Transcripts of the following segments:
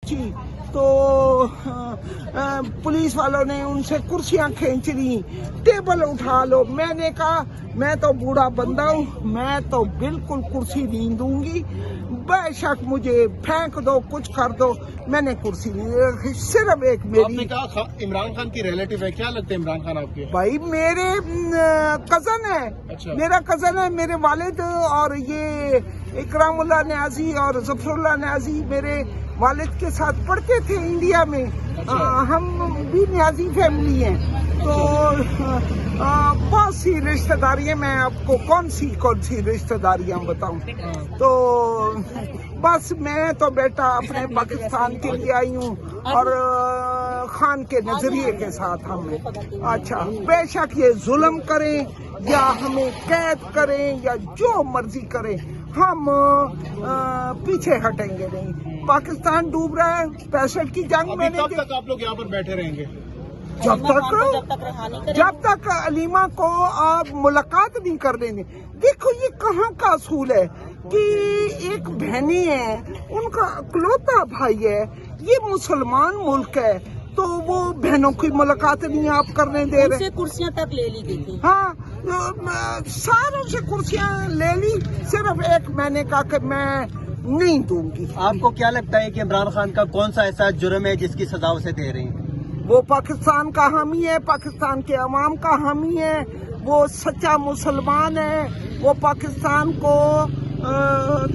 पहुंची तो पुलिस वालों ने उनसे कुर्सियां खींच ली, टेबल उठा लो। मैंने कहा मैं तो बूढ़ा बंदा हूँ, मैं तो बिल्कुल कुर्सी नहीं दूंगी, बेशक मुझे फेंक दो, कुछ कर दो, मैंने कुर्सी नहीं। सिर्फ एक मेरी। आपने कहा इमरान खान की रिलेटिव है, क्या लगता है इमरान खान आपके? भाई मेरे कजन है। अच्छा। मेरा कजन है, मेरे वालिद और ये इकरामुल्लाह न्याजी और जफरुल्लाह न्याजी मेरे वालिद के साथ पढ़ते थे इंडिया में। अच्छा। हम भी न्याजी फैमिली हैं, तो बहुत सी रिश्तेदारियां, मैं आपको कौन सी रिश्तेदारियां बताऊं। तो बस मैं तो बेटा अपने पाकिस्तान के लिए आई हूँ और खान के नजरिए के साथ हम। अच्छा, बेशक ये जुल्म करें या हमें कैद करें या जो मर्जी करें, हम पीछे हटेंगे नहीं। पाकिस्तान डूब रहा है, 65 की जंग में। कब तक आप लोग यहाँ पर बैठे रहेंगे? जब तक अलीमा को आप मुलाकात नहीं कर देंगे। देखो ये कहाँ का असूल है कि एक बहनी है, उनका इकलौता भाई है, ये मुसलमान मुल्क है, तो वो बहनों की मुलाकात नहीं आप करने दे रहे। उनसे कुर्सियां तक ले ली गई थी। हाँ, सारों से कुर्सियां ले ली, सिर्फ एक मैंने कहा कि मैं नहीं दूंगी। आपको क्या लगता है कि इमरान खान का कौन सा ऐसा जुर्म है जिसकी सजा उसे दे रही है? वो पाकिस्तान का हामी है, पाकिस्तान के अवाम का हामी है, वो सच्चा मुसलमान है, वो पाकिस्तान को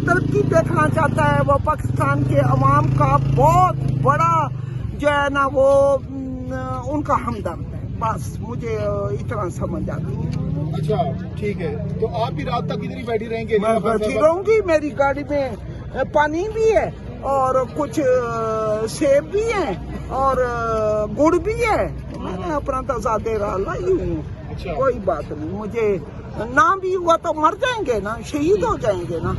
तरक्की देखना चाहता है, वो पाकिस्तान के अवाम का बहुत बड़ा जो है ना वो उनका हमदर्द है। बस मुझे इतना समझ आती है। अच्छा, ठीक है, तो आप भी रात तक इधर ही बैठी रहेंगे? मैं बैठी रहूंगी, मेरी गाड़ी में पानी भी है और कुछ सेब भी है और गुड़ भी है। मैंने अपना तजा दे रहा लाई हूँ। अच्छा। कोई बात नहीं, मुझे ना भी हुआ तो मर जाएंगे ना, शहीद हो जाएंगे ना।